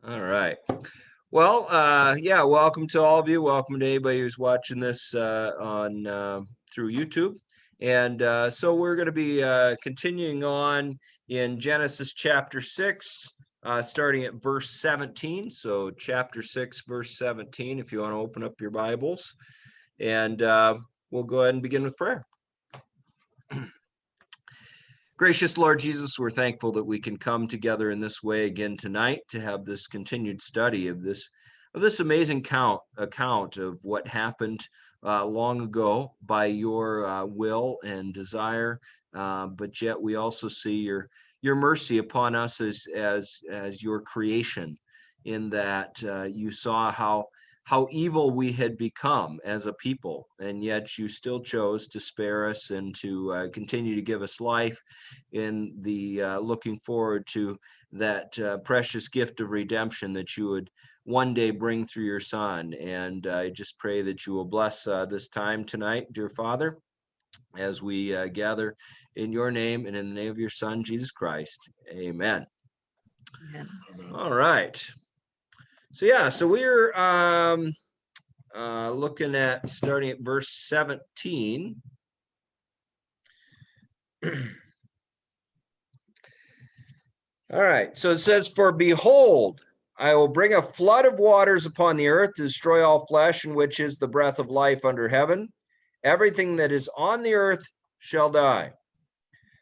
All right. Well, yeah, welcome to all of you. Welcome to anybody who's watching this on through YouTube. And so we're going to be continuing on in Genesis chapter 6, starting at verse 17. So chapter 6, verse 17, if you want to open up your Bibles. And we'll go ahead and begin with prayer. Gracious Lord Jesus, we're thankful that we can come together in this way again tonight to have this continued study of this amazing account of what happened long ago by your will and desire, but yet we also see your mercy upon us as your creation, in that you saw how evil we had become as a people, and yet you still chose to spare us and to continue to give us life in the looking forward to that precious gift of redemption that you would one day bring through your Son. And I just pray that you will bless this time tonight, dear Father, as we gather in your name and in the name of your Son, Jesus Christ. Amen. Amen. All right. So we're looking at starting at verse 17. All right, so it says, "For behold, I will bring a flood of waters upon the earth to destroy all flesh, in which is the breath of life under heaven. Everything that is on the earth shall die.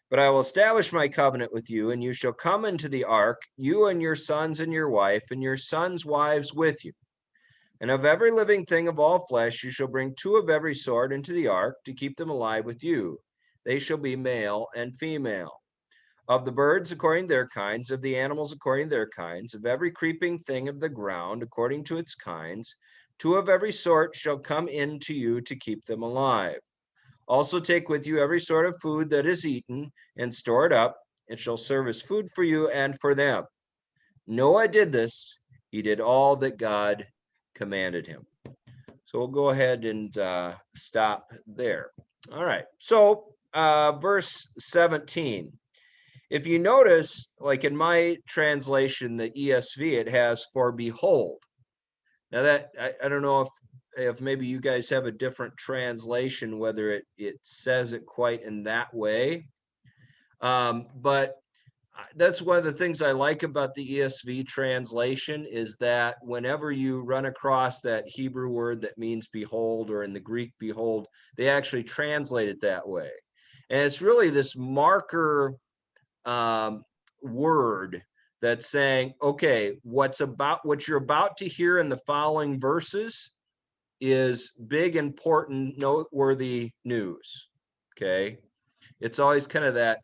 But I will establish my covenant with you, and you shall come into the ark, you and your sons and your wife, and your sons' wives with you. And of every living thing of all flesh you shall bring 2 of every sort into the ark, to keep them alive with you. They shall be male and female. Of the birds according to their kinds, of the animals according to their kinds, of every creeping thing of the ground according to its kinds, 2 of every sort shall come in to you to keep them alive. Also take with you every sort of food that is eaten, and store it up. It shall serve as food for you and for them. Noah did this. He did all that God commanded him." So we'll go ahead and stop there. All right. So verse 17. If you notice, like in my translation, the ESV, it has "for behold." Now that I don't know if maybe you guys have a different translation, whether it says it quite in that way. But that's one of the things I like about the ESV translation, is that whenever you run across that Hebrew word that means behold, or in the Greek behold, they actually translate it that way. And it's really this marker word that's saying, okay, what you're about to hear in the following verses is big, important, noteworthy news. Okay, it's always kind of that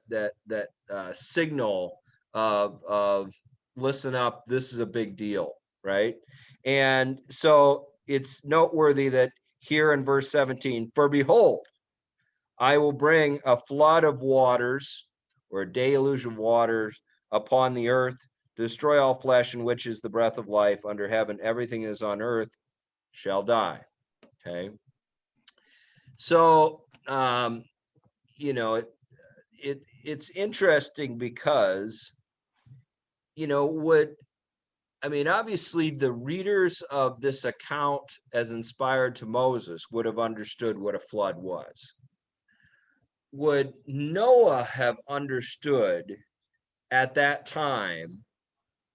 signal of listen up, this is a big deal, right? And so it's noteworthy that here in verse 17, "For behold, I will bring a flood of waters," or a deluge of waters, "upon the earth, to destroy all flesh, in which is the breath of life under heaven. Everything that is on earth shall die." Okay. So, it's interesting because, obviously the readers of this account as inspired to Moses would have understood what a flood was. Would Noah have understood at that time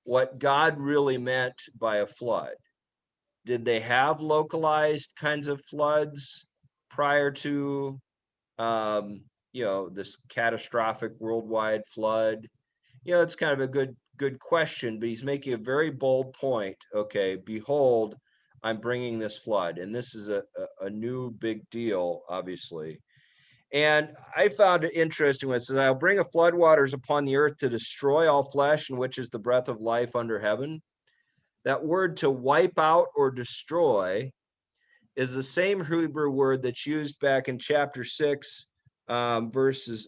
what God really meant by a flood? Did they have localized kinds of floods prior to, this catastrophic worldwide flood? It's kind of a good question, but he's making a very bold point. Okay, behold, I'm bringing this flood, and this is a new big deal, obviously. And I found it interesting when it says, "I'll bring a flood waters upon the earth to destroy all flesh, in which is the breath of life under heaven." That word "to wipe out" or "destroy" is the same Hebrew word that's used back in chapter 6, verses,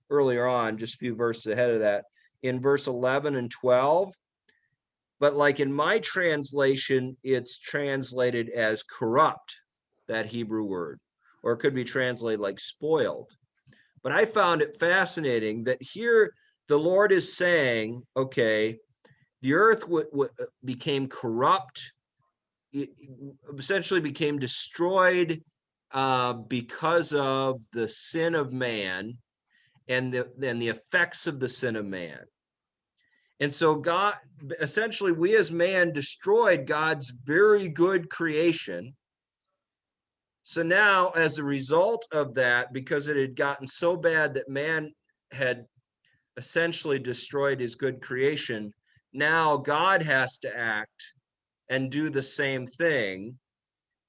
earlier on, just a few verses ahead of that, in verse 11 and 12. But like in my translation, it's translated as "corrupt," that Hebrew word, or it could be translated like "spoiled." But I found it fascinating that here the Lord is saying, okay, the earth became corrupt. It essentially became destroyed because of the sin of man and the effects of the sin of man. And so God, essentially, we as man destroyed God's very good creation. So now, as a result of that, because it had gotten so bad that man had essentially destroyed his good creation, now God has to act and do the same thing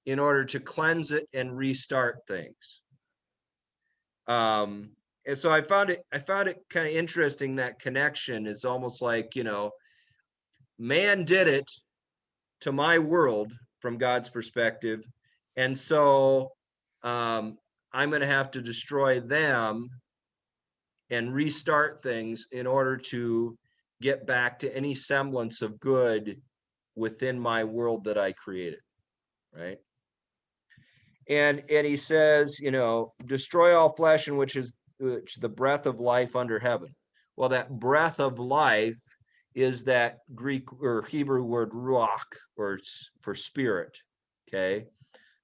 in order to cleanse it and restart things. And so I found it kind of interesting, that connection is almost like, man did it to my world from God's perspective. And so I'm going to have to destroy them and restart things in order to get back to any semblance of good within my world that I created, right? And he says, destroy all flesh, in which the breath of life under heaven. Well, that breath of life is that Greek or Hebrew word ruach, or for spirit. Okay.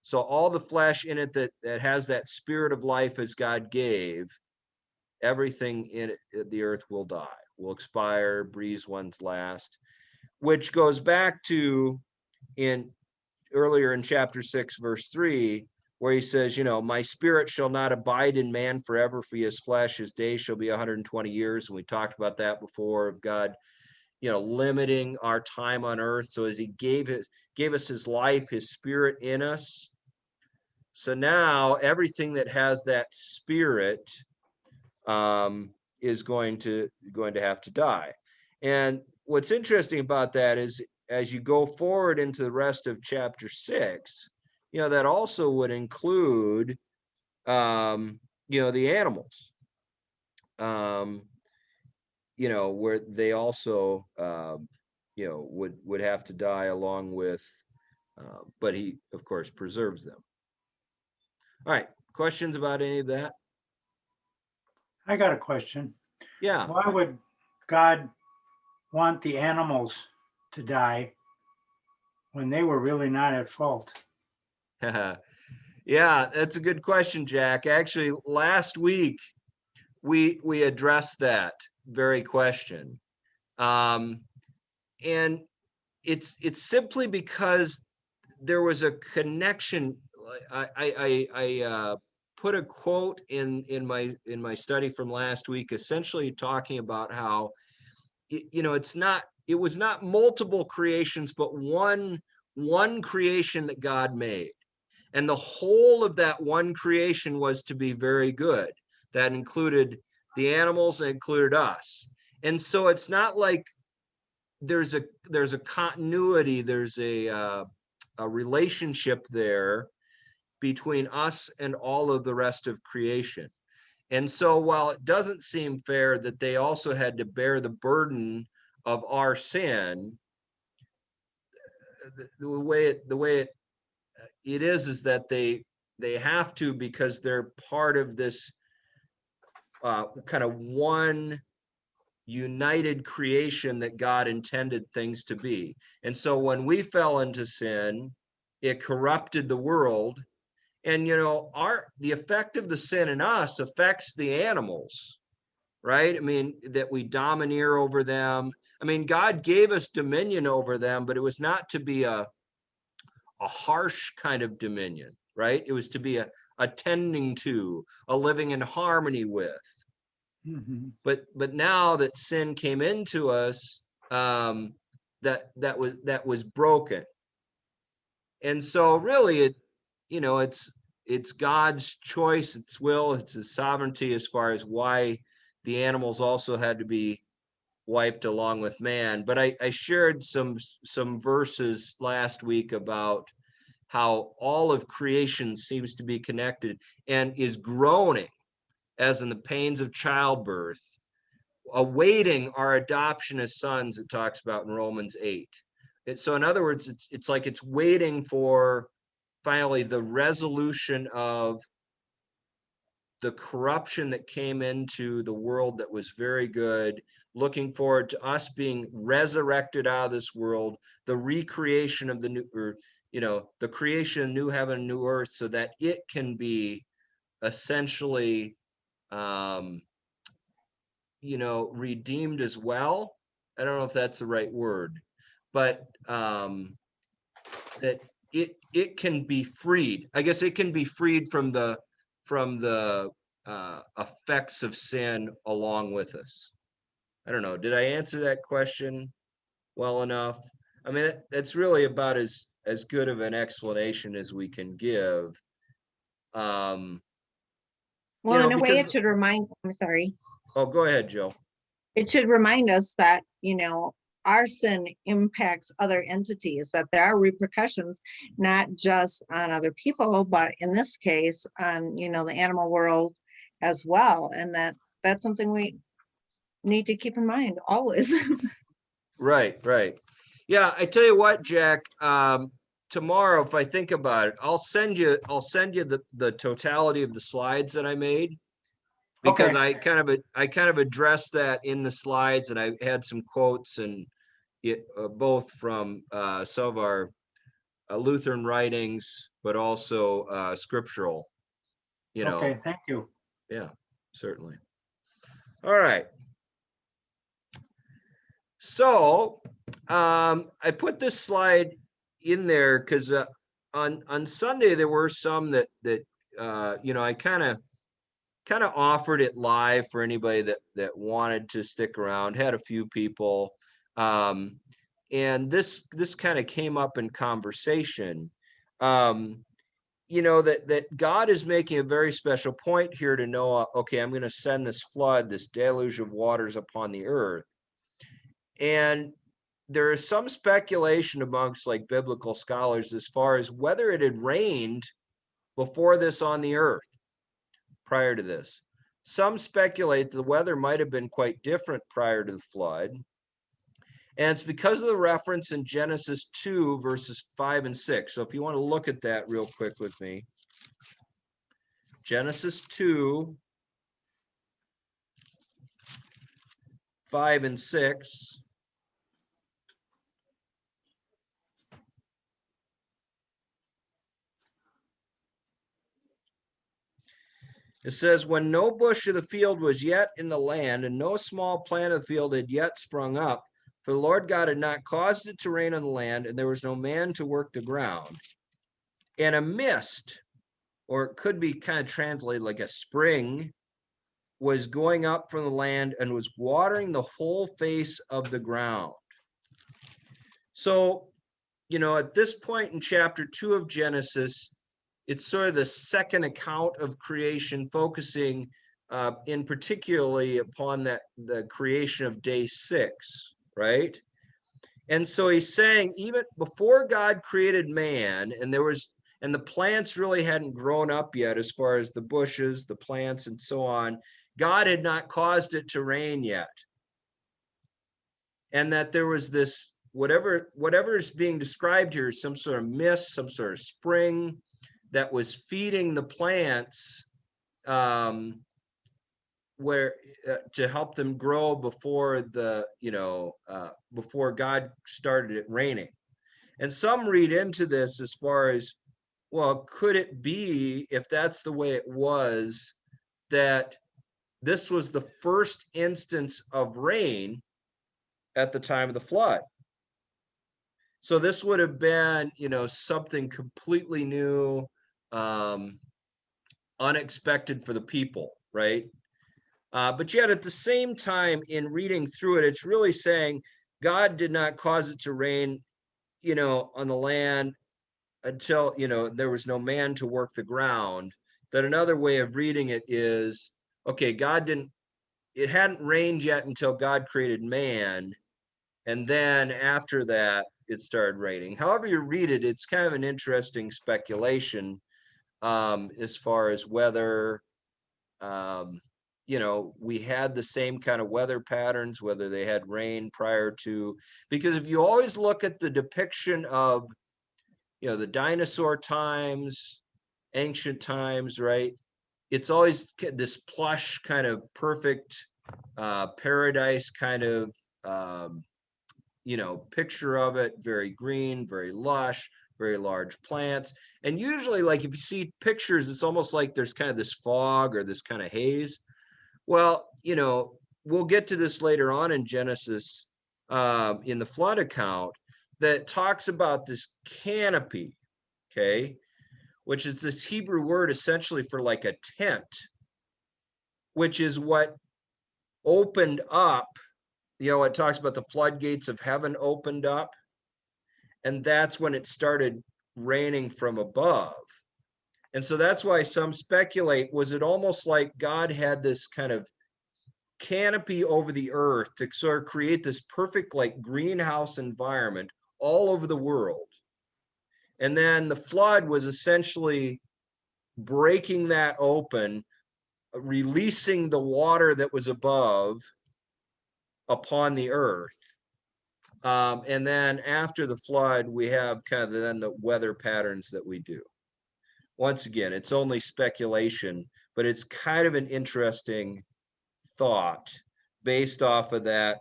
So all the flesh in it that has that spirit of life as God gave, everything in it, the earth will die, will expire, breathe one's last, which goes back to earlier in chapter 6, verse 3, where he says, my spirit shall not abide in man forever, for his flesh, his days shall be 120 years. And we talked about that before, of God, limiting our time on earth. So as he gave us his life, his spirit in us. So now everything that has that spirit is going to have to die. And what's interesting about that is, as you go forward into the rest of chapter 6, that also would include, the animals, where they also, would have to die along with, but he, of course, preserves them. All right. Questions about any of that? I got a question. Yeah. Why would God want the animals to die when they were really not at fault? Yeah, that's a good question, Jack. Actually, last week we addressed that very question, and it's simply because there was a connection. I put a quote in my study from last week, essentially talking about how it was not multiple creations, but one creation that God made. And the whole of that one creation was to be very good. That included the animals, and included us. And so it's not like there's a continuity, there's a relationship there between us and all of the rest of creation. And so while it doesn't seem fair that they also had to bear the burden of our sin, the way it is that they have to, because they're part of this kind of one united creation that God intended things to be. And so when we fell into sin, it corrupted the world. And the effect of the sin in us affects the animals, right? I mean, that we domineer over them. I mean, God gave us dominion over them, but it was not to be a harsh kind of dominion, right? It was to be a tending to, a living in harmony with. Mm-hmm. But now that sin came into us, that was broken. And so really it's God's choice, it's will, it's his sovereignty as far as why the animals also had to be wiped along with man. But I shared some verses last week about how all of creation seems to be connected and is groaning, as in the pains of childbirth, awaiting our adoption as sons, it talks about in Romans 8. So in other words, it's like it's waiting for finally the resolution of the corruption that came into the world that was very good, looking forward to us being resurrected out of this world, the recreation of the new, or, the creation of new heaven, new earth, so that it can be essentially, redeemed as well. I don't know if that's the right word, but that it can be freed. I guess it can be freed from the effects of sin along with us. I don't know. Did I answer that question well enough? I mean, that's really about as good of an explanation as we can give. Well, in a way, Because, it should remind, I'm sorry, oh, go ahead, Joe. it should remind us that, our sin impacts other entities, that there are repercussions, not just on other people, but in this case, on, the animal world as well. And that's something we need to keep in mind always. Right. Yeah, I tell you what, Jack, tomorrow, if I think about it, I'll send you the totality of the slides that I made, because Okay. I kind of addressed that in the slides, and I had some quotes, and both from some of our Lutheran writings, but also scriptural, Okay, thank you. Yeah, certainly. All right. So I put this slide in there because on Sunday there were some that I kind of offered it live for anybody that wanted to stick around. Had a few people, and this kind of came up in conversation. That God is making a very special point here to Noah. Okay, I'm going to send this flood, this deluge of waters upon the earth. And there is some speculation amongst like biblical scholars as far as whether it had rained before this on the earth prior to this. Some speculate the weather might have been quite different prior to the flood. And it's because of the reference in Genesis 2, verses 5 and 6. So if you want to look at that real quick with me. Genesis 2, 5 and 6. It says, when no bush of the field was yet in the land, and no small plant of the field had yet sprung up, for the Lord God had not caused it to rain on the land, and there was no man to work the ground. And a mist, or it could be kind of translated like a spring, was going up from the land and was watering the whole face of the ground. So, at this point in chapter 2 of Genesis, it's sort of the second account of creation, focusing in particularly upon the creation of day 6, right? And so he's saying even before God created man, and the plants really hadn't grown up yet as far as the bushes, the plants, and so on, God had not caused it to rain yet. And that there was this, whatever is being described here, some sort of mist, some sort of spring, that was feeding the plants where to help them grow before before God started it raining. And some read into this as far as, well, could it be, if that's the way it was, that this was the first instance of rain at the time of the flood? So this would have been, something completely new, unexpected for the people, right? But yet at the same time, in reading through it, it's really saying God did not cause it to rain, on the land until, there was no man to work the ground. That another way of reading it is, okay, it hadn't rained yet until God created man. And then after that, it started raining. However you read it, it's kind of an interesting speculation as far as whether, we had the same kind of weather patterns, whether they had rain prior to, because if you always look at the depiction of, the dinosaur times, ancient times, right? It's always this plush kind of perfect paradise kind of, picture of it, very green, very lush, very large plants. And usually, like if you see pictures, it's almost like there's kind of this fog or this kind of haze. Well, we'll get to this later on in Genesis, in the flood account, that talks about this canopy, okay, which is this Hebrew word essentially for like a tent, which is what opened up. It talks about the floodgates of heaven opened up, and that's when it started raining from above. And so that's why some speculate, was it almost like God had this kind of canopy over the earth to sort of create this perfect like greenhouse environment all over the world? And then the flood was essentially breaking that open, releasing the water that was above upon the earth. And then after the flood, we have kind of then the weather patterns that we do. Once again, it's only speculation, but it's kind of an interesting thought based off of that,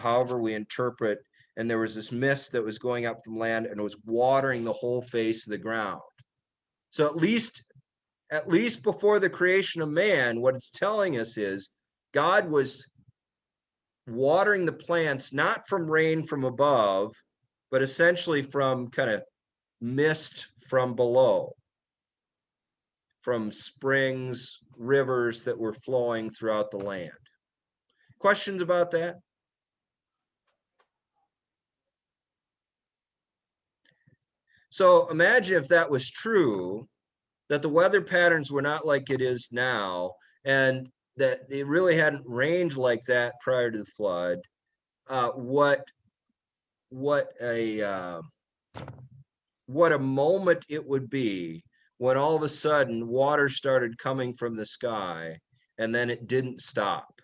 however we interpret. And there was this mist that was going up from land and it was watering the whole face of the ground. So at least before the creation of man, what it's telling us is God was watering the plants, not from rain from above, but essentially from kind of mist from below, from springs, rivers that were flowing throughout the land. Questions about that? So imagine if that was true, that the weather patterns were not like it is now, and that it really hadn't rained like that prior to the flood. What a moment it would be when all of a sudden water started coming from the sky and then it didn't stop,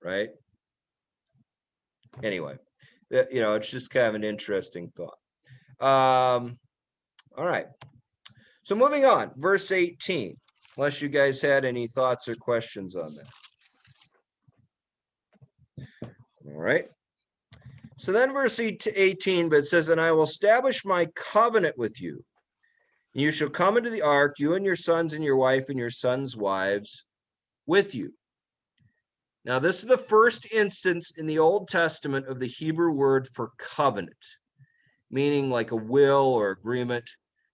right? Anyway, it's just kind of an interesting thought. All right. So moving on, verse 18, unless you guys had any thoughts or questions on that. All right. So then verse 18, but it says, and I will establish my covenant with you. And you shall come into the ark, you and your sons and your wife and your sons' wives with you. Now, this is the first instance in the Old Testament of the Hebrew word for covenant, meaning like a will or agreement.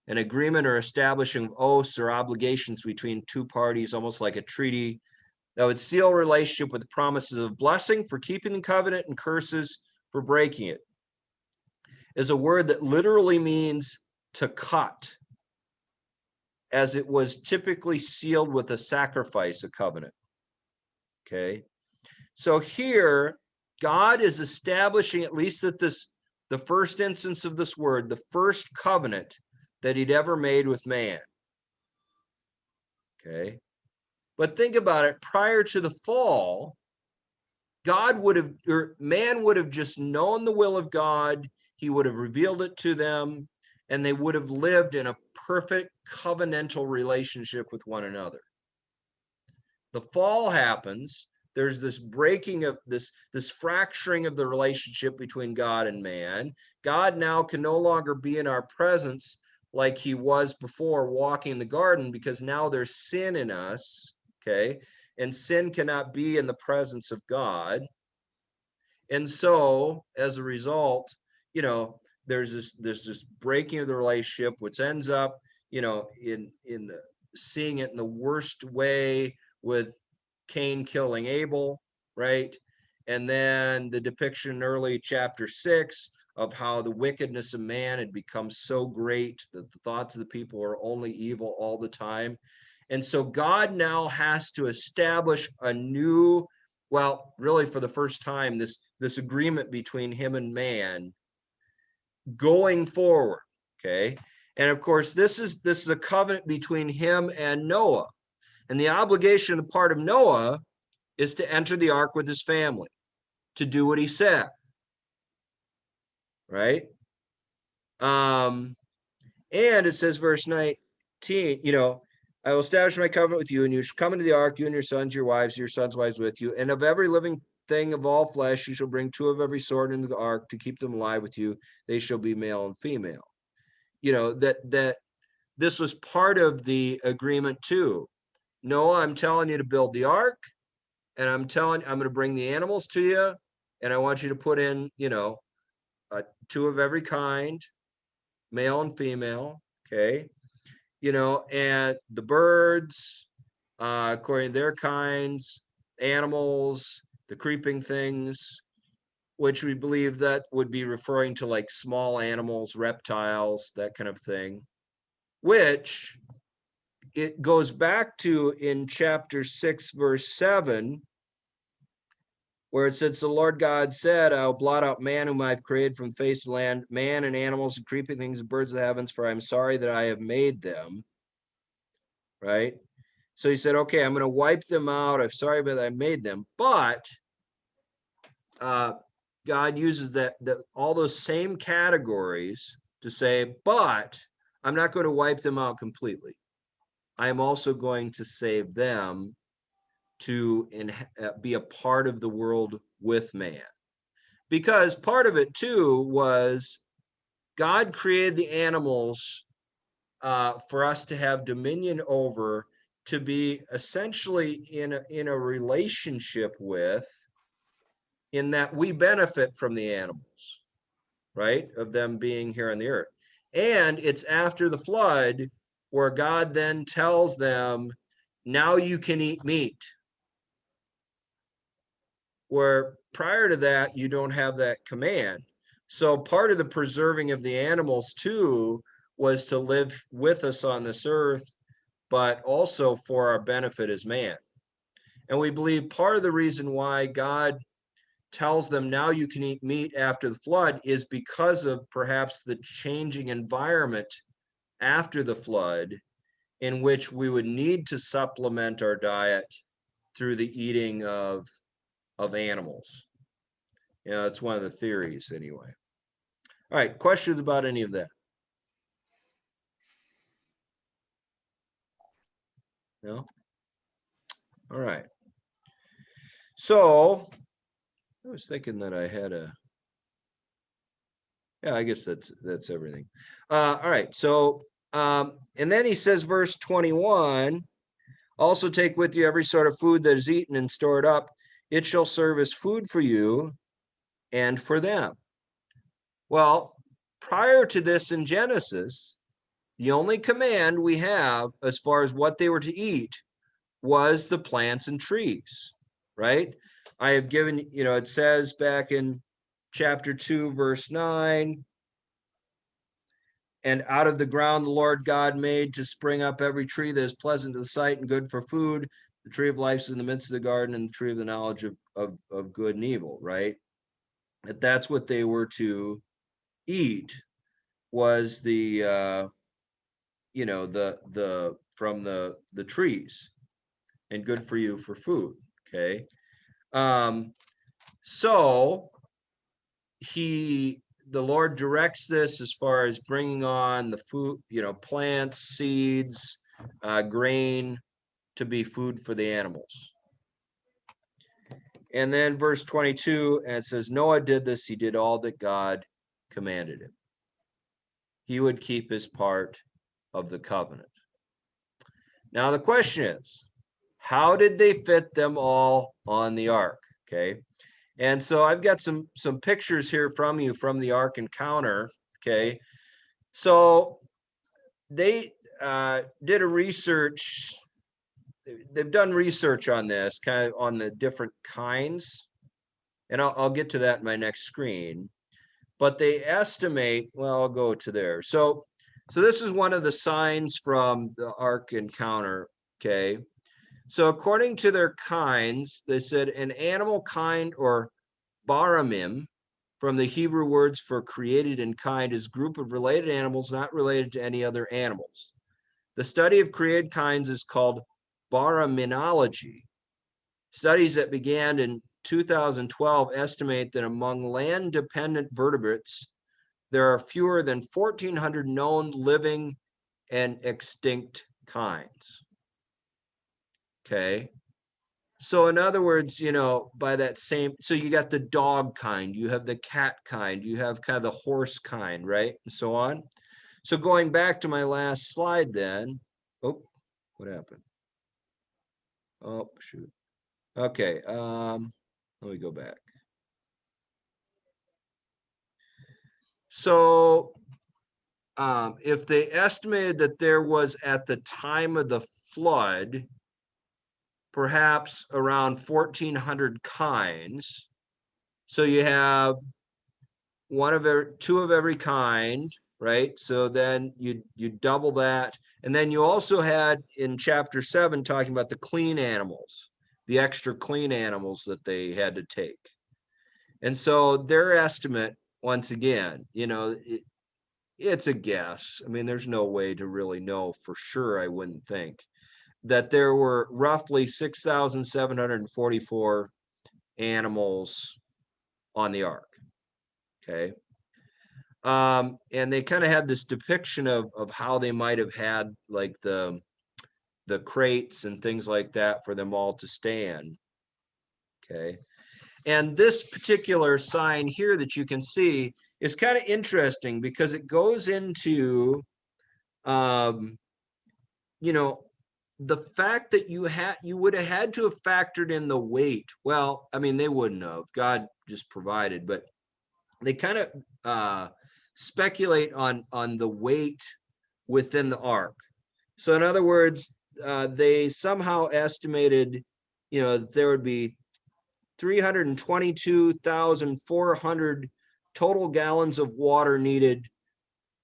An agreement or establishing of oaths or obligations between two parties, almost like a treaty that would seal a relationship with promises of blessing for keeping the covenant and curses for breaking it. Is a word that literally means to cut, as it was typically sealed with a sacrifice, a covenant. Okay. So here, God is establishing, at least at the first instance of this word, the first covenant that he'd ever made with man. Okay. But think about it, prior to the fall, man would have just known the will of God. He would have revealed it to them, and they would have lived in a perfect covenantal relationship with one another. The fall happens. There's this breaking of this fracturing of the relationship between God and man. God now can no longer be in our presence like he was before walking in the garden, because now there's sin in us, okay? And sin cannot be in the presence of God. And so as a result, there's this breaking of the relationship, which ends up, in the seeing it in the worst way with Cain killing Abel, right? And then the depiction in early chapter 6 of how the wickedness of man had become so great that the thoughts of the people are only evil all the time. And so God now has to establish a new, well, really for the first time, this agreement between him and man going forward, okay? And of course, this is a covenant between him and Noah. And the obligation on the part of Noah is to enter the ark with his family, to do what he said, right? And it says, verse 19, I will establish my covenant with you, and you shall come into the ark, you and your sons, your sons' wives with you. And of every living thing of all flesh, you shall bring 2 of every sort into the ark to keep them alive with you. They shall be male and female. You know, that this was part of the agreement too. Noah, I'm telling you to build the ark, and I'm going to bring the animals to you, and I want you to put in, 2 of every kind, male and female. Okay. And the birds, according to their kinds, animals, the creeping things, which we believe that would be referring to like small animals, reptiles, that kind of thing, which it goes back to in chapter 6, verse 7, where it says, the Lord God said, I'll blot out man whom I've created from the face of the land, man and animals and creeping things and birds of the heavens, for I'm sorry that I have made them. Right? So he said, okay, I'm going to wipe them out. I'm sorry that I made them. But God uses all those same categories to say, but I'm not going to wipe them out completely. I'm also going to save them to be a part of the world with man. Because part of it too was God created the animals for us to have dominion over, to be essentially in a relationship with, in that we benefit from the animals, right? Of them being here on the earth. And it's after the flood where God then tells them, now you can eat meat. Where prior to that, you don't have that command. So part of the preserving of the animals too was to live with us on this earth, but also for our benefit as man. And we believe part of the reason why God tells them now you can eat meat after the flood is because of perhaps the changing environment after the flood, in which we would need to supplement our diet through the eating of animals. It's one of the theories anyway. All right, questions about any of that? No? All right. So I was thinking that I had yeah, I guess that's everything. All right. So, and then he says, verse 21, also take with you every sort of food that is eaten and stored up. It shall serve as food for you and for them. Well, prior to this in Genesis, the only command we have as far as what they were to eat was the plants and trees, right? I have given, it says back in chapter 2, verse 9, and out of the ground the Lord God made to spring up every tree that is pleasant to the sight and good for food. The tree of life is in the midst of the garden, and the tree of the knowledge of good and evil, right? That's what they were to eat, was the from the trees, and good for you for food. Okay. So the Lord directs this as far as bringing on the food, plants, seeds, grain, to be food for the animals. And then verse 22, and it says, Noah did this, he did all that God commanded him. He would keep his part of the covenant. Now the question is, how did they fit them all on the ark? Okay. And so I've got some pictures here from the Ark Encounter. Okay. So they did a research. They've done research on this, kind of on the different kinds. And I'll get to that in my next screen. But they estimate, well, I'll go to there. So this is one of the signs from the Ark Encounter. Okay. So according to their kinds, they said an animal kind, or baramim, from the Hebrew words for created in kind, is a group of related animals not related to any other animals. The study of created kinds is called baraminology. Studies that began in 2012 estimate that among land-dependent vertebrates, there are fewer than 1,400 known living and extinct kinds. Okay. So in other words, you know, by that same, so you got the dog kind, you have the cat kind, you have kind of the horse kind, right? And so on. So going back to my last slide then, oh, what happened? Oh, shoot. Okay, let me go back. So if they estimated that there was at the time of the flood, perhaps around 1,400 kinds. So you have two of every kind, right? So then you double that. And then you also had in chapter 7 talking about the clean animals, the extra clean animals that they had to take. And so their estimate, once again, you know, it's a guess. I mean, there's no way to really know for sure, I wouldn't think, that there were roughly 6,744 animals on the ark. Okay. And they kind of had this depiction of how they might have had like the crates and things like that for them all to stay in. Okay. And this particular sign here that you can see is kind of interesting because it goes into, you know, the fact that you would have had to have factored in the weight. Well, I mean, they wouldn't have. God just provided, but they kind of speculate on the weight within the ark. So in other words, they somehow estimated, you know, that there would be 322,400 total gallons of water needed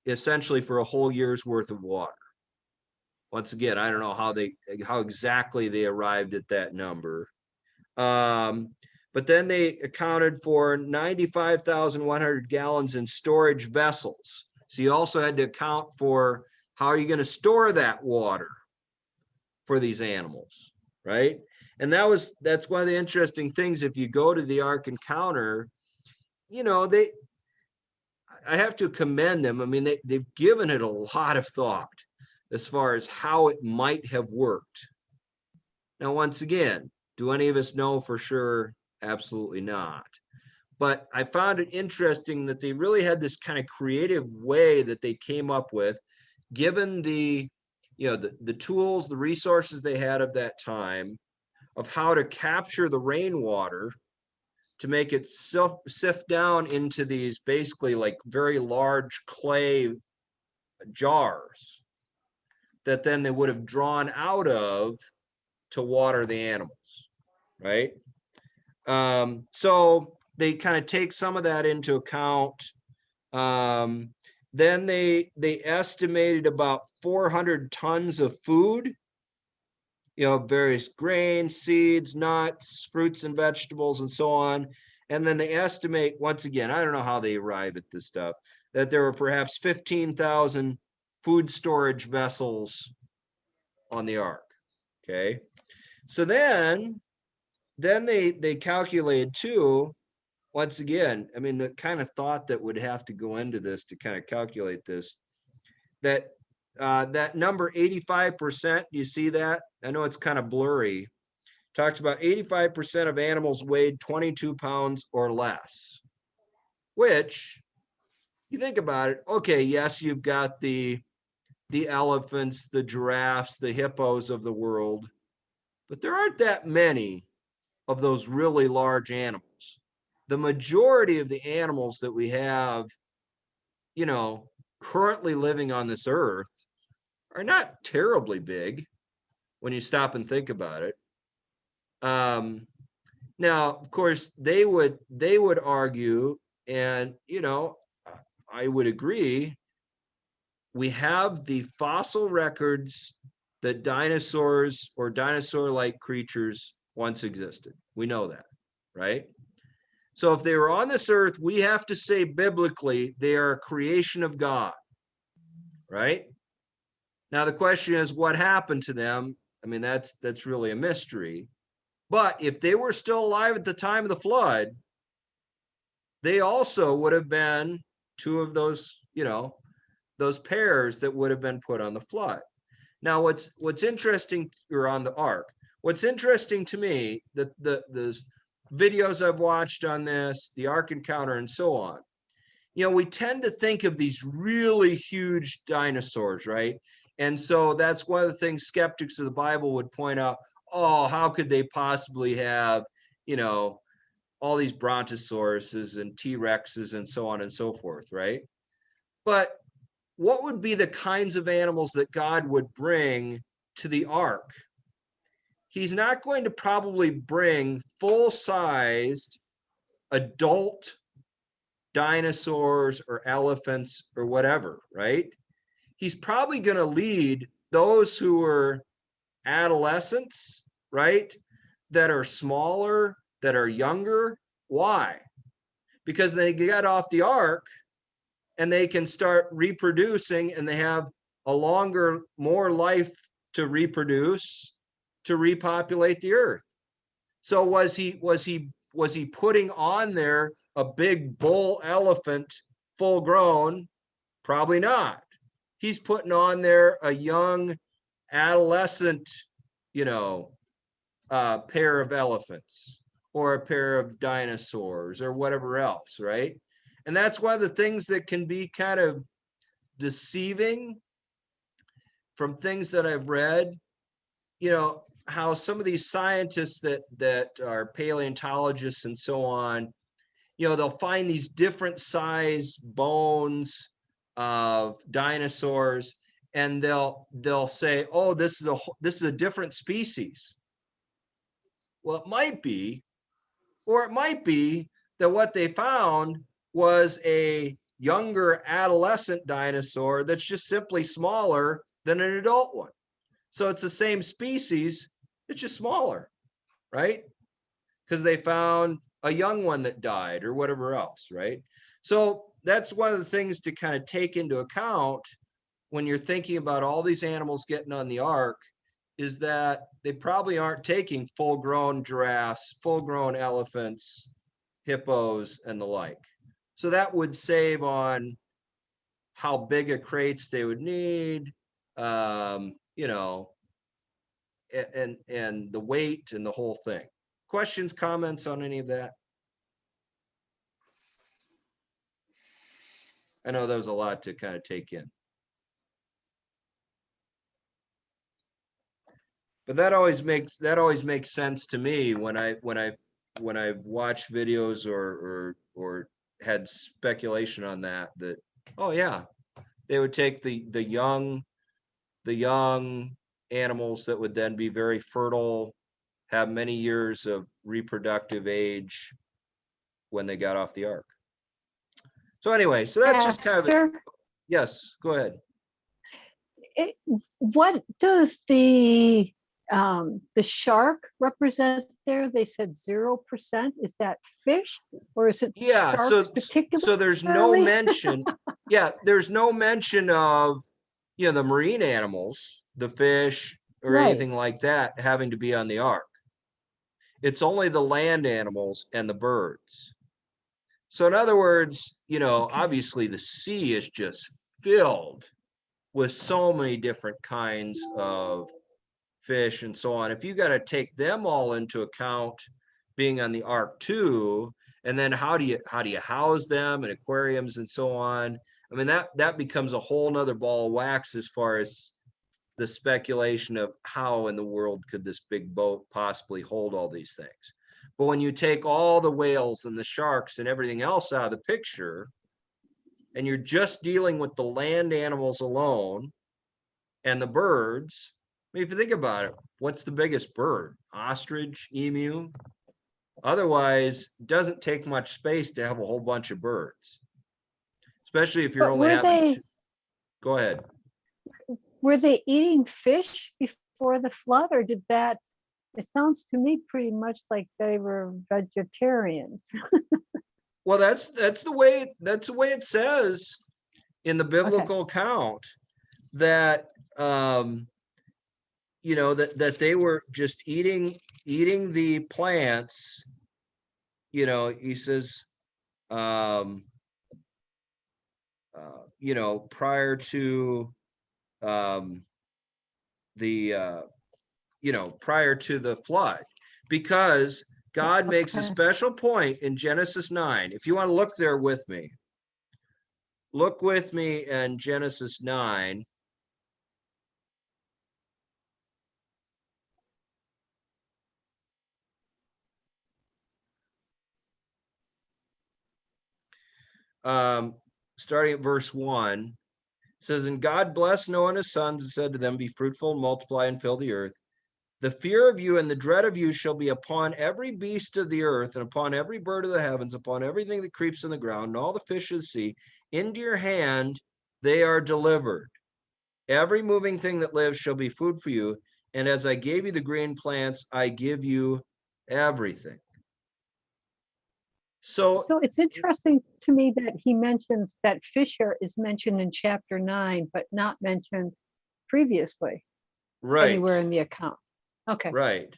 essentially for a whole year's worth of water. Once again, I don't know how exactly they arrived at that number. But then they accounted for 95,100 gallons in storage vessels. So you also had to account for how are you going to store that water for these animals, right? And that's one of the interesting things. If you go to the Ark Encounter, you know, I have to commend them. I mean, they've given it a lot of thought as far as how it might have worked. Now, once again, do any of us know for sure? Absolutely not. But I found it interesting that they really had this kind of creative way that they came up with, given the, you know, the tools, the resources they had of that time, of how to capture the rainwater to make it sift down into these basically like very large clay jars that then they would have drawn out of to water the animals, right? So they kind of take some of that into account. Then they estimated about 400 tons of food, you know, various grains, seeds, nuts, fruits and vegetables, and so on. And then they estimate, once again, I don't know how they arrive at this stuff, that there were perhaps 15,000 food storage vessels on the ark. Okay. So then they calculated too, once again, I mean, the kind of thought that would have to go into this to kind of calculate this, that that number 85%, do you see that? I know it's kind of blurry. Talks about 85% of animals weighed 22 pounds or less, which you think about it, okay, yes, you've got the elephants, the giraffes, the hippos of the world, but there aren't that many of those really large animals. The majority of the animals that we have, you know, currently living on this earth are not terribly big when you stop and think about it. Now, of course, they would argue, and you know, I would agree. We have the fossil records that dinosaurs or dinosaur-like creatures once existed. We know that, right? So if they were on this earth, we have to say biblically they are a creation of God, right? Now the question is, what happened to them? I mean, that's really a mystery. But if they were still alive at the time of the flood, they also would have been two of those, you know, those pairs that would have been put on the flood. Now, what's interesting, or on the ark, What's interesting to me, the videos I've watched on this, the Ark Encounter and so on, we tend to think of these really huge dinosaurs, right? And so that's one of the things skeptics of the Bible would point out, oh, how could they possibly have, all these brontosauruses and T-Rexes and so on and so forth, right? But what would be the kinds of animals that God would bring to the ark? He's not going to probably bring full-sized adult dinosaurs or elephants or whatever, right? He's probably going to lead those who are adolescents, right? That are smaller, that are younger. Why? Because they get off the ark and they can start reproducing and they have a longer, more life to reproduce, to repopulate the earth. So was he putting on there a big bull elephant full grown? Probably not. He's putting on there a young adolescent, pair of elephants or a pair of dinosaurs or whatever else, right? And that's one of the things that can be kind of deceiving from things that I've read, how some of these scientists that are paleontologists and so on, they'll find these different size bones of dinosaurs and they'll say, oh, this is a different species. Well, it might be, or it might be that what they found was a younger adolescent dinosaur that's just simply smaller than an adult one. So it's the same species, it's just smaller, right? Because they found a young one that died or whatever else, right? So that's one of the things to kind of take into account when you're thinking about all these animals getting on the ark, is that they probably aren't taking full-grown giraffes, full-grown elephants, hippos, and the like. So that would save on how big a crates they would need, and the weight and the whole thing. Questions, comments on any of that? I know there was a lot to kind of take in. But that always makes sense to me when I've watched videos or had speculation on that oh yeah, they would take the young animals that would then be very fertile, have many years of reproductive age when they got off the ark. So anyway, so that's just kind of Pastor, yes, go ahead. what does the shark represent there? They said 0%. Is that fish or is it Yeah, sharks particularly? so there's no mention. Yeah, there's no mention of the marine animals, the fish or Right. anything like that having to be on the ark. It's only the land animals and the birds. So in other words, obviously the sea is just filled with so many different kinds of fish and so on. If you got to take them all into account being on the ark too, and then how do you house them in aquariums and so on? I mean, that becomes a whole nother ball of wax as far as the speculation of how in the world could this big boat possibly hold all these things. But when you take all the whales and the sharks and everything else out of the picture, and you're just dealing with the land animals alone and the birds, I mean, if you think about it, what's the biggest bird? Ostrich, emu? Otherwise, it doesn't take much space to have a whole bunch of birds, especially if you're But only having two. Go ahead. Were they eating fish before the flood, or did that? It sounds to me pretty much like they were vegetarians. Well, that's the way it says in the biblical account that that they were just eating the plants. He says prior to the prior to the flood, because God makes a Okay. special point in Genesis 9. If you want to look there with me, look with me in Genesis 9. Starting at verse 1, it says, and God blessed Noah and his sons and said to them, be fruitful and multiply and fill the earth. The fear of you and the dread of you shall be upon every beast of the earth and upon every bird of the heavens, upon everything that creeps in the ground and all the fish of the sea. Into your hand they are delivered. Every moving thing that lives shall be food for you. And as I gave you the green plants, I give you everything. So it's interesting to me that he mentions that Fisher is mentioned in chapter 9, but not mentioned previously right, anywhere in the account. Okay. right.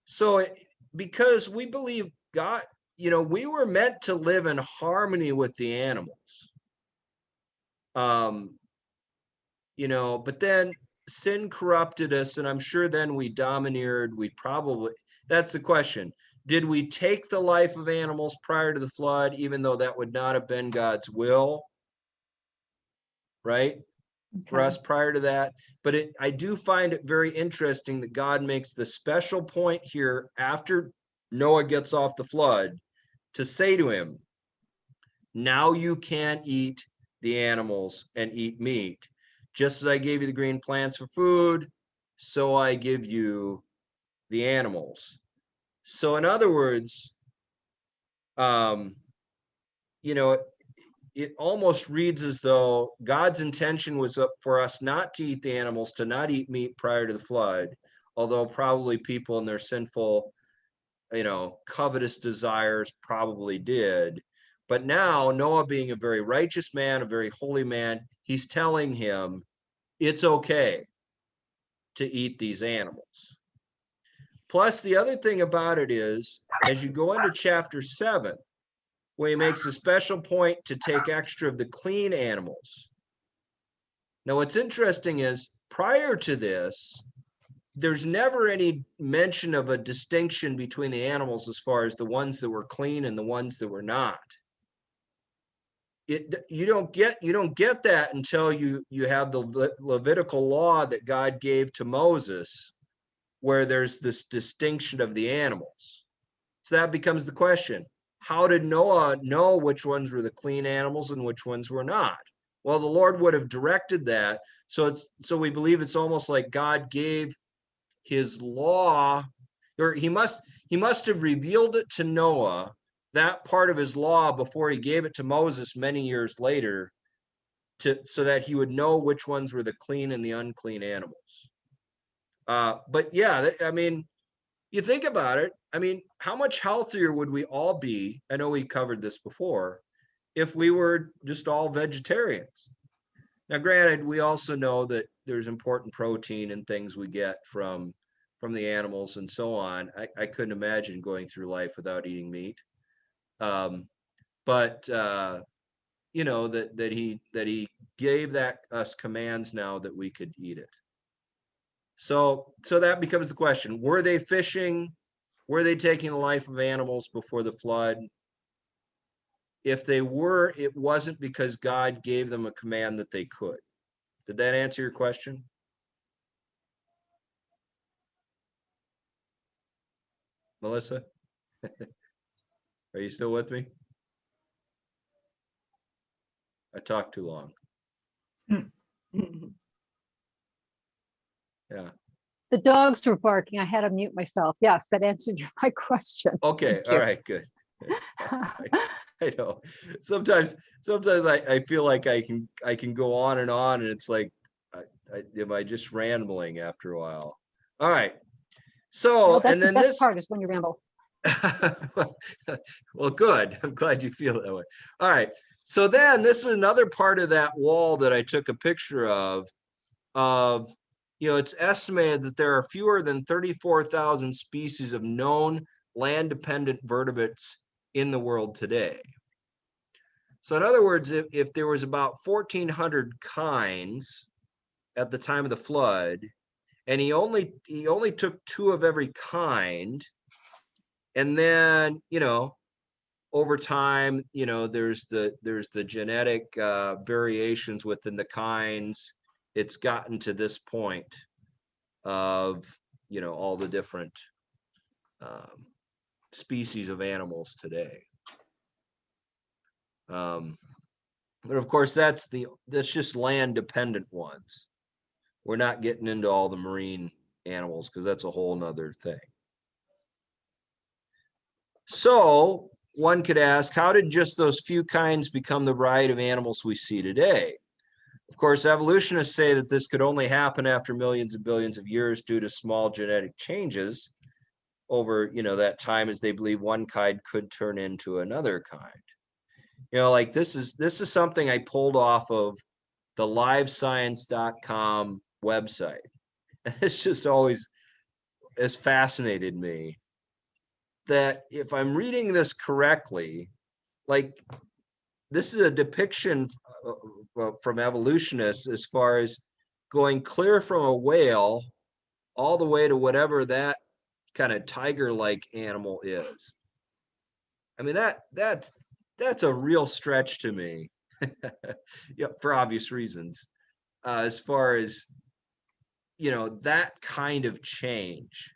So because we believe God, we were meant to live in harmony with the animals. But then sin corrupted us, and I'm sure then we domineered. That's the question. Did we take the life of animals prior to the flood, even though that would not have been God's will? Right? For us prior to that. But I do find it very interesting that God makes the special point here after Noah gets off the flood to say to him, now you can't eat the animals and eat meat. Just as I gave you the green plants for food, so I give you the animals. So in other words, it almost reads as though God's intention was for us not to eat the animals, to not eat meat prior to the flood, although probably people in their sinful, covetous desires probably did. But now Noah, being a very righteous man, a very holy man, he's telling him it's okay to eat these animals. Plus, the other thing about it is, as you go into chapter 7, where he makes a special point to take extra of the clean animals. Now, what's interesting is, prior to this, there's never any mention of a distinction between the animals as far as the ones that were clean and the ones that were not. You don't get that until you have the Levitical law that God gave to Moses, where there's this distinction of the animals. So that becomes the question. How did Noah know which ones were the clean animals and which ones were not? Well, the Lord would have directed that. So we believe it's almost like God gave his law, or he must have revealed it to Noah, that part of his law, before he gave it to Moses many years later, so that he would know which ones were the clean and the unclean animals. But yeah, I mean, you think about it, I mean, how much healthier would we all be? I know we covered this before, if we were just all vegetarians. Now, granted, we also know that there's important protein and things we get from the animals and so on. I couldn't imagine going through life without eating meat. But that he gave us commands now that we could eat it. So that becomes the question. Were they fishing? Were they taking the life of animals before the flood? If they were, it wasn't because God gave them a command that they could. Did that answer your question? Melissa? Are you still with me? I talked too long. Yeah. The dogs were barking. I had to mute myself. Yes, that answered my question. Okay. All right. Good. I know. Sometimes I feel like I can go on, and it's like, am I just rambling after a while? All right. So, Well, that's and then the best this part is when you ramble. well, good. I'm glad you feel that way. All right. So then this is another part of that wall that I took a picture of. It's estimated that there are fewer than 34,000 species of known land-dependent vertebrates in the world today. So in other words, if there was about 1,400 kinds at the time of the flood, and he only took 2 of every kind. And then, over time, there's the genetic variations within the kinds. It's gotten to this point of, all the different species of animals today. But of course, that's just land dependent ones. We're not getting into all the marine animals because that's a whole nother thing. So one could ask, how did just those few kinds become the variety of animals we see today? Of course, evolutionists say that this could only happen after millions and billions of years due to small genetic changes over, that time, as they believe one kind could turn into another kind. Like this is something I pulled off of the livescience.com website. And it's just always has fascinated me that if I'm reading this correctly, like this is a depiction from evolutionists as far as going clear from a whale all the way to whatever that kind of tiger-like animal is. I mean, that's a real stretch to me. Yep, for obvious reasons. As far as, that kind of change.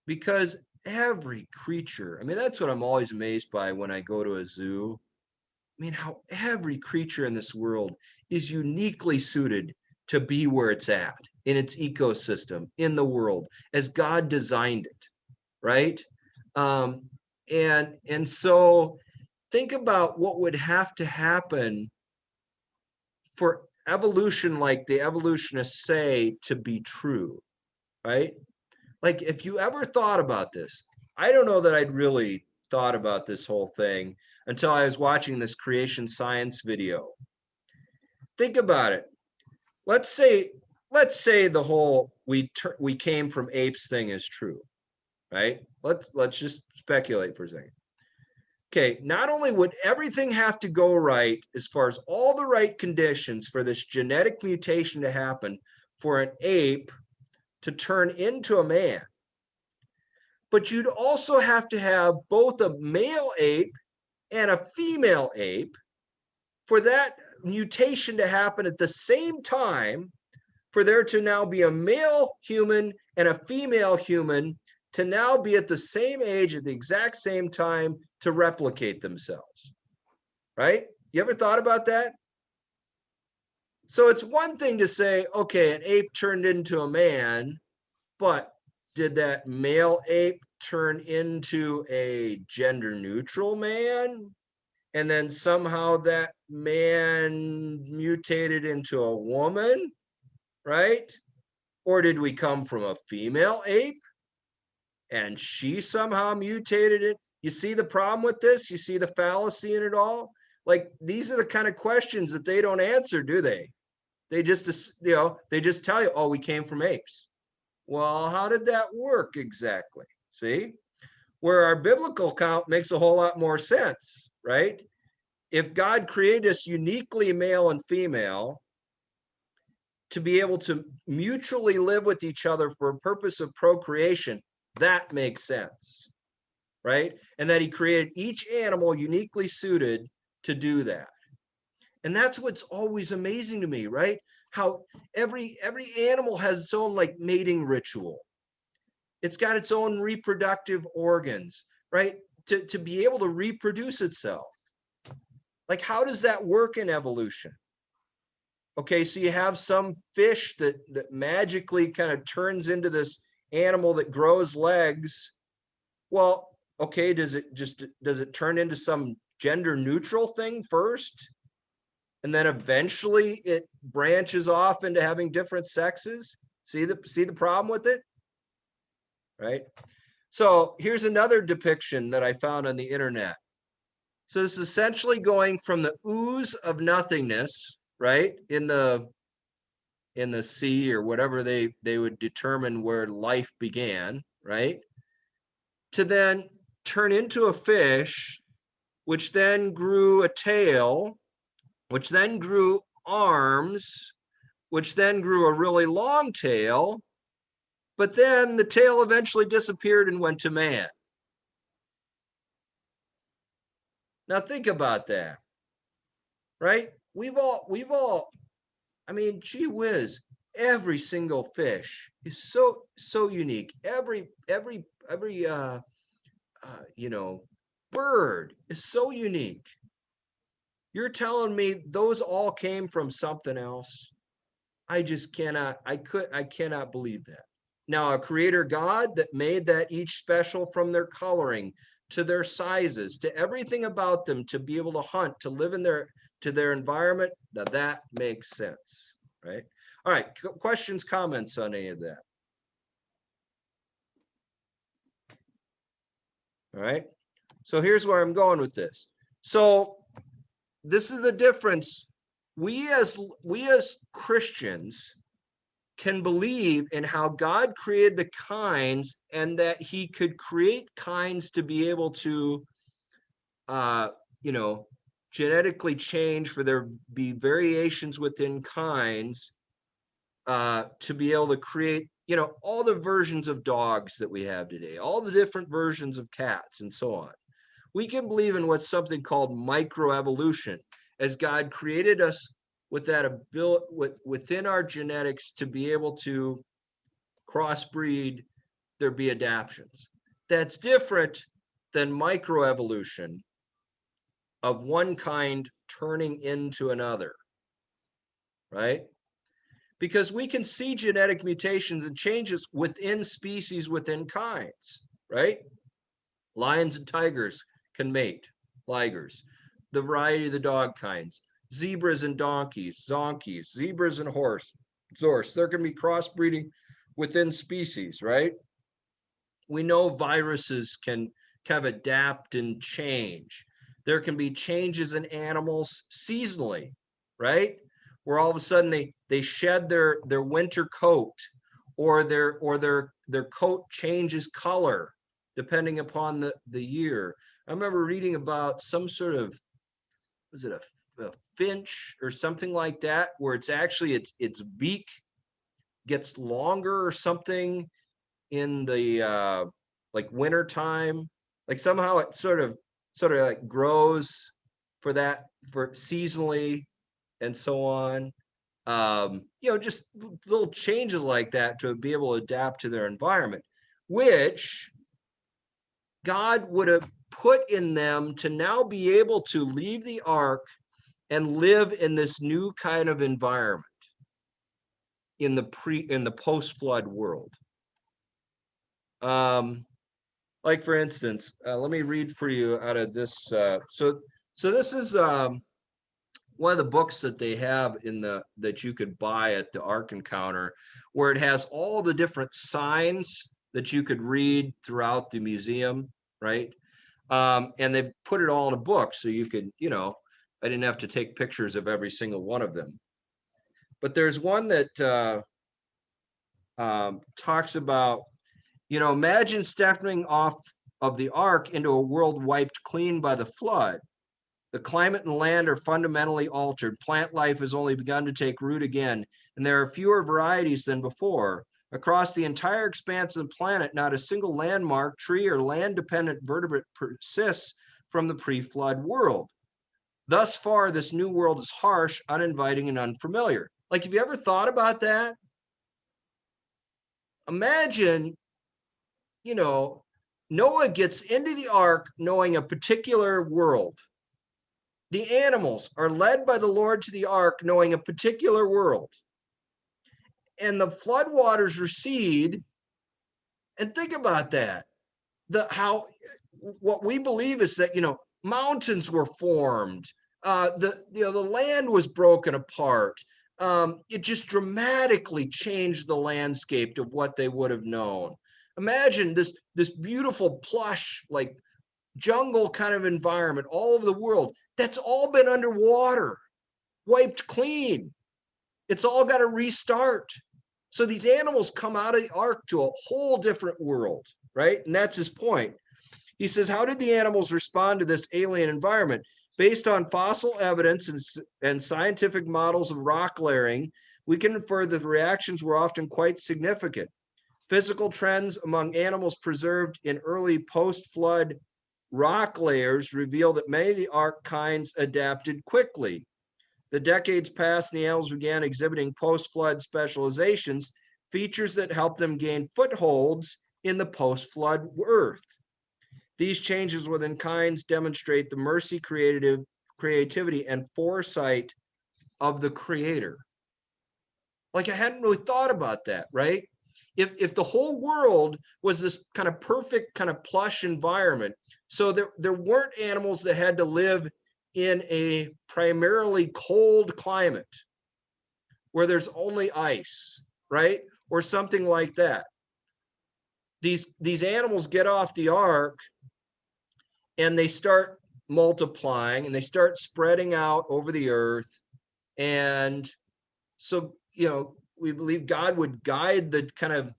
Because every creature, I mean, that's what I'm always amazed by when I go to a zoo. I mean, how every creature in this world is uniquely suited to be where it's at, in its ecosystem, in the world, as God designed it, right? And so think about what would have to happen for evolution, like the evolutionists say, to be true, right? Like, if you ever thought about this, I don't know that I'd really thought about this whole thing until I was watching this creation science video. Think about it. Let's say the whole we came from apes thing is true, right? Let's just speculate for a second. Okay, not only would everything have to go right as far as all the right conditions for this genetic mutation to happen for an ape to turn into a man, but you'd also have to have both a male ape and a female ape for that mutation to happen at the same time, for there to now be a male human and a female human to now be at the same age at the exact same time to replicate themselves, right? You ever thought about that? So it's one thing to say, okay, an ape turned into a man, but did that male ape turn into a gender neutral man? And then somehow that man mutated into a woman, right? Or did we come from a female ape and she somehow mutated it? You see the problem with this? You see the fallacy in it all? Like, these are the kind of questions that they don't answer, do they? They just, they just tell you, oh, we came from apes. Well, how did that work exactly? See? Where our biblical account makes a whole lot more sense, right? If God created us uniquely male and female to be able to mutually live with each other for a purpose of procreation, that makes sense, right? And that he created each animal uniquely suited to do that. And that's what's always amazing to me, right? How every animal has its own like mating ritual. It's got its own reproductive organs, right? To be able to reproduce itself. Like, how does that work in evolution? Okay, so you have some fish that magically kind of turns into this animal that grows legs. Well, okay, does it turn into some gender neutral thing first? And then eventually it branches off into having different sexes? See the problem with it? Right? So here's another depiction that I found on the internet. So this is essentially going from the ooze of nothingness, right? In the sea or whatever they would determine where life began, right? To then turn into a fish, which then grew a tail, which then grew arms, which then grew a really long tail, but then the tail eventually disappeared and went to man. Now think about that, right? We've all, I mean, gee whiz, every single fish is so unique. Every you know, bird is so unique. You're telling me those all came from something else? I just cannot, I cannot believe that. Now, a creator God that made that each special from their coloring to their sizes, to everything about them, to be able to hunt, to live in their environment, now that makes sense, right? All right, questions, comments on any of that? All right, so here's where I'm going with this. So this is the difference. We as Christians can believe in how God created the kinds, and that he could create kinds to be able to, you know, genetically change, for there be variations within kinds, to be able to create, you know, all the versions of dogs that we have today, all the different versions of cats and so on. We can believe in what's something called microevolution, as God created us with that ability within our genetics to be able to crossbreed, there be adaptions. That's different than microevolution of one kind turning into another, right? Because we can see genetic mutations and changes within species, within kinds, right? Lions and tigers can mate, ligers. The variety of the dog kinds, zebras and donkeys, zonkies, zebras and horse, there can be crossbreeding within species, right? We know viruses can kind of adapt and change. There can be changes in animals seasonally, right? Where all of a sudden they shed their winter coat, or their coat changes color depending upon the year. I remember reading about some sort of, was it a finch or something like that, where it's actually its beak gets longer or something in the like winter time, like somehow it sort of like grows for seasonally and so on. You know, just little changes like that to be able to adapt to their environment, which God would have put in them to now be able to leave the ark and live in this new kind of environment in the post-flood world. Like for instance, let me read for you out of this. So this is one of the books that they have that you could buy at the Ark Encounter, where it has all the different signs that you could read throughout the museum, right? And they've put it all in a book, so you could, you know, I didn't have to take pictures of every single one of them. But there's one that talks about, you know, imagine stepping off of the ark into a world wiped clean by the flood. The climate and land are fundamentally altered. Plant life has only begun to take root again, and there are fewer varieties than before. Across the entire expanse of the planet, not a single landmark, tree, or land-dependent vertebrate persists from the pre-flood world. Thus far, this new world is harsh, uninviting, and unfamiliar. Like, have you ever thought about that? Imagine, you know, Noah gets into the ark knowing a particular world. The animals are led by the Lord to the ark knowing a particular world. And the flood waters recede. And think about that. What we believe is that, you know, mountains were formed. The land was broken apart. It just dramatically changed the landscape of what they would have known. Imagine this beautiful plush, like jungle kind of environment all over the world. That's all been underwater, wiped clean. It's all got to restart. So these animals come out of the ark to a whole different world, right? And that's his point. He says, how did the animals respond to this alien environment? Based on fossil evidence and scientific models of rock layering, we can infer that the reactions were often quite significant. Physical trends among animals preserved in early post-flood rock layers reveal that many of the ark kinds adapted quickly. The decades passed and the animals began exhibiting post-flood specializations, features that helped them gain footholds in the post-flood earth. These changes within kinds demonstrate the mercy, creativity, and foresight of the creator. Like, I hadn't really thought about that, right? If the whole world was this kind of perfect, kind of plush environment, so there weren't animals that had to live in a primarily cold climate where there's only ice, right? Or something like that. These animals get off the ark and they start multiplying and they start spreading out over the earth. And so, we believe God would guide the kind of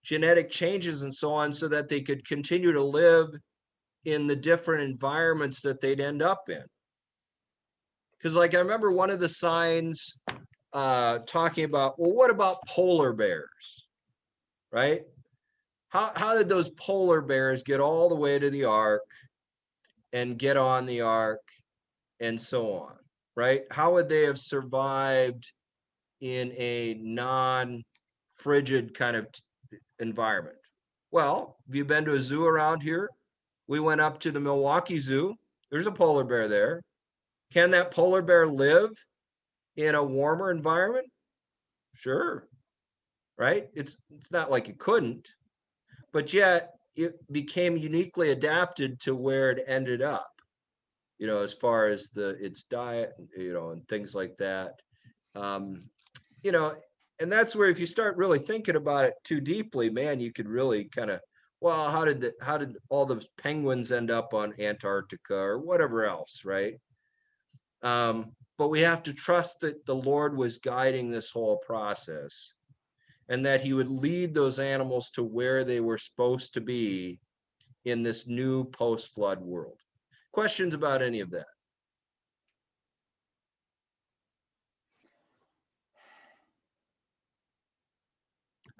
genetic changes and so on so that they could continue to live in the different environments that they'd end up in. Because, like, I remember one of the signs talking about, well, what about polar bears, right? How did those polar bears get all the way to the ark and get on the ark and so on, right? How would they have survived in a non-frigid kind of environment? Well, have you been to a zoo around here? We went up to the Milwaukee Zoo. There's a polar bear there. Can that polar bear live in a warmer environment? Sure, right? It's not like it couldn't, but yet it became uniquely adapted to where it ended up, as far as its diet, and things like that. And that's where, if you start really thinking about it too deeply, man, you could really kind of, well, how did all those penguins end up on Antarctica or whatever else, right? But we have to trust that the Lord was guiding this whole process and that he would lead those animals to where they were supposed to be in this new post-flood world. Questions about any of that?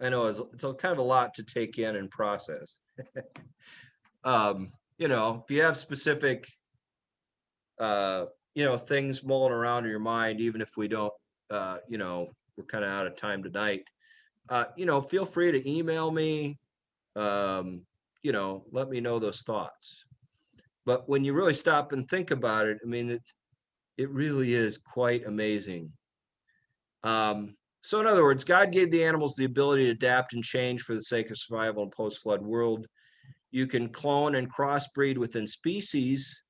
I know it's kind of a lot to take in and process. If you have specific, things mulling around in your mind, even if we don't, we're kind of out of time tonight, feel free to email me, let me know those thoughts. But when you really stop and think about it, I mean, it really is quite amazing. So in other words, God gave the animals the ability to adapt and change for the sake of survival in post-flood world. You can clone and crossbreed within species,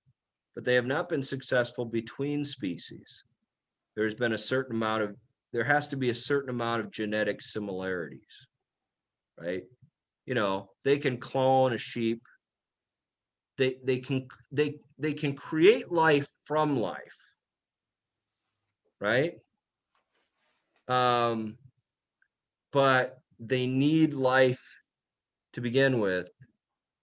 but they have not been successful between species. There has to be a certain amount of genetic similarities, right? They can clone a sheep. They can create life from life, right? But they need life to begin with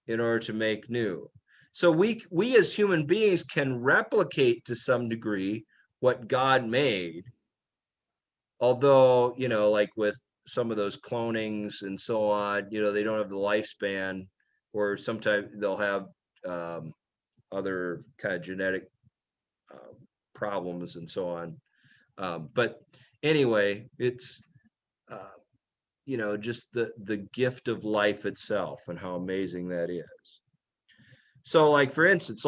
in order to make new. So we as human beings can replicate to some degree what God made, although, like with some of those clonings and so on, they don't have the lifespan, or sometimes they'll have other kind of genetic problems and so on. But anyway, it's just the gift of life itself and how amazing that is. So like for instance,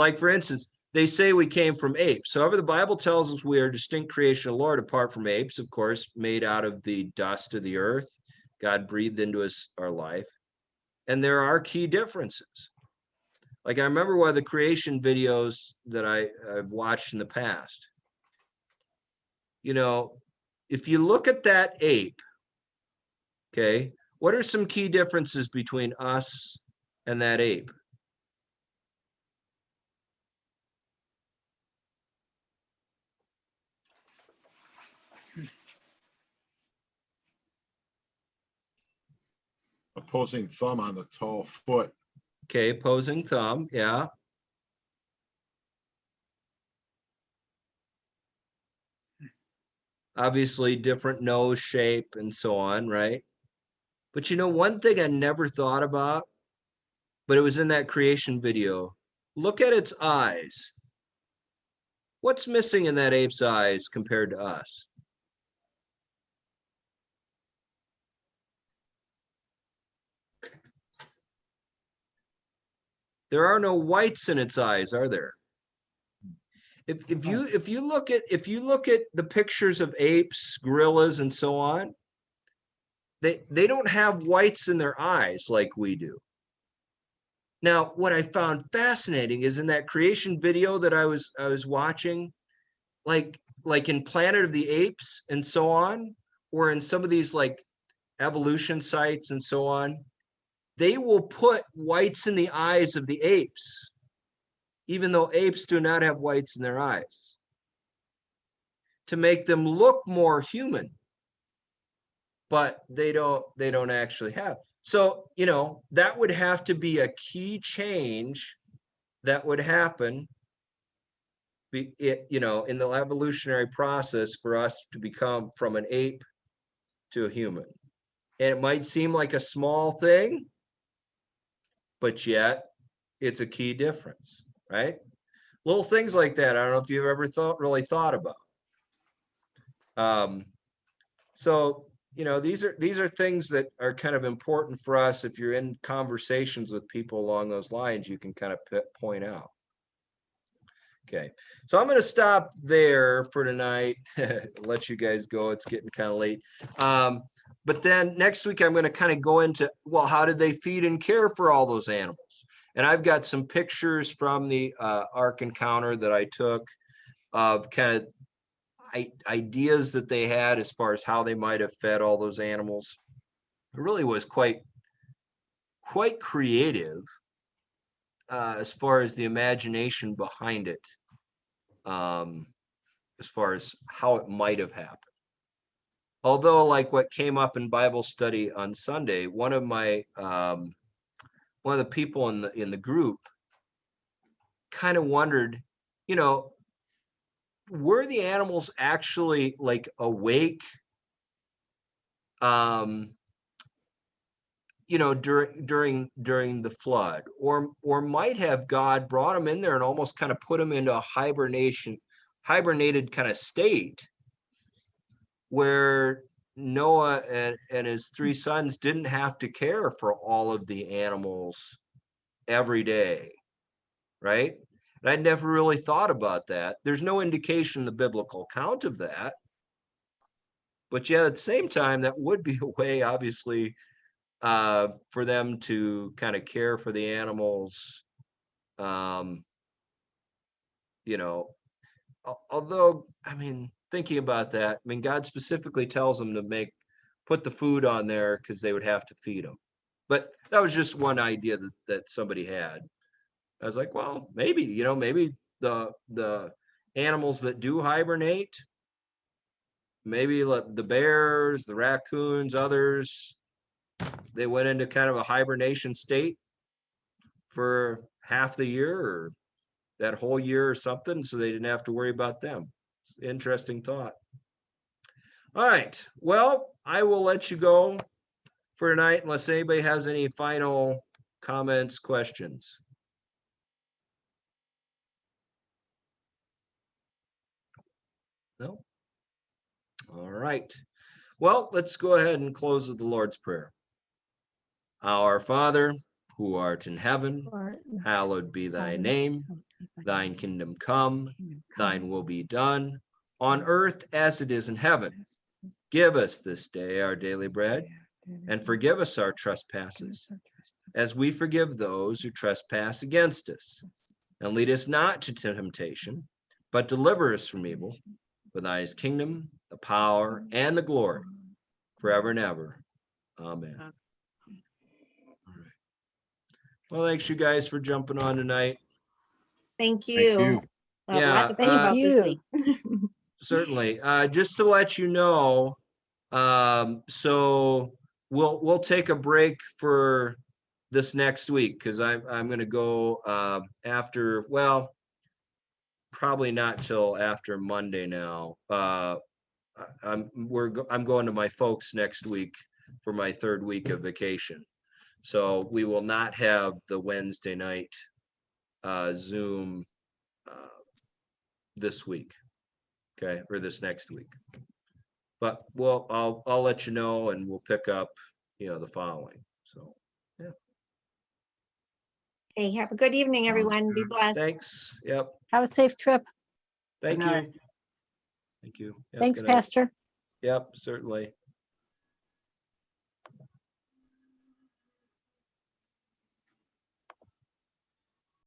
they say we came from apes. However, the Bible tells us we are a distinct creation of the Lord apart from apes, of course, made out of the dust of the earth. God breathed into us our life. And there are key differences. Like I remember one of the creation videos that I've watched in the past. If you look at that ape, okay, what are some key differences between us and that ape? Opposing thumb on the tall foot. Okay, opposing thumb, yeah. obviously different nose shape and so on, right? But one thing I never thought about, but it was in that creation video. Look at its eyes. What's missing in that ape's eyes compared to us? There are no whites in its eyes, are there? If you look at the pictures of apes, gorillas, and so on, they don't have whites in their eyes like we do. Now, what I found fascinating is in that creation video that I was watching, like in Planet of the Apes and so on, or in some of these like evolution sites and so on, they will put whites in the eyes of the apes, even though apes do not have whites in their eyes, to make them look more human, but they don't actually have. So, that would have to be a key change that would happen in the evolutionary process for us to become from an ape to a human. And it might seem like a small thing, but yet it's a key difference, right? Little things like that. I don't know if you've ever really thought about. So, these are things that are kind of important for us. If you're in conversations with people along those lines, you can kind of point out. Okay, so I'm going to stop there for tonight. Let you guys go. It's getting kind of late. But then next week, I'm going to kind of go into, well, how did they feed and care for all those animals? And I've got some pictures from the Ark Encounter that I took of kind of ideas that they had as far as how they might have fed all those animals. It really was quite creative as far as the imagination behind it, as far as how it might have happened. Although, like what came up in Bible study on Sunday, one of the people in the group kind of wondered, were the animals actually like awake during the flood, or might have God brought them in there and almost kind of put them into a hibernated kind of state where Noah and his 3 sons didn't have to care for all of the animals every day, right? And I'd never really thought about that. There's no indication in the biblical account of that. But yet at the same time, that would be a way, obviously, for them to kind of care for the animals. Although, thinking about that, God specifically tells them to put the food on there because they would have to feed them. But that was just one idea that somebody had. I was like, well, maybe, maybe the animals that do hibernate, maybe the bears, the raccoons, others, they went into kind of a hibernation state for half the year or that whole year or something, so they didn't have to worry about them. Interesting thought. All right, well, I will let you go for tonight unless anybody has any final comments, questions. No? All right. Well, let's go ahead and close with the Lord's Prayer. Our Father, who art in heaven, hallowed be thy name. Thine kingdom come, thine will be done, on earth as it is in heaven. Give us this day our daily bread, and forgive us our trespasses, as we forgive those who trespass against us. And lead us not to temptation, but deliver us from evil. For thine is kingdom, the power, and the glory, forever and ever. Amen. All right. Well, thanks you guys for jumping on tonight. Thank you. A Yeah, lot to think thank about this you. week. Certainly. Just to let you know, so we'll take a break for this next week because I'm going to go after, well, probably not till after Monday now. I'm going to my folks next week for my 3rd week of vacation. So we will not have the Wednesday night Zoom this week. Okay, or this next week. But I'll let you know, and we'll pick up, the following. So, Hey, have a good evening, Sounds everyone. Be blessed. thanks. Yep. Have a safe trip. Good Thank you. night. Thank you. Yep, Thanks, good night. Pastor. Yep, certainly.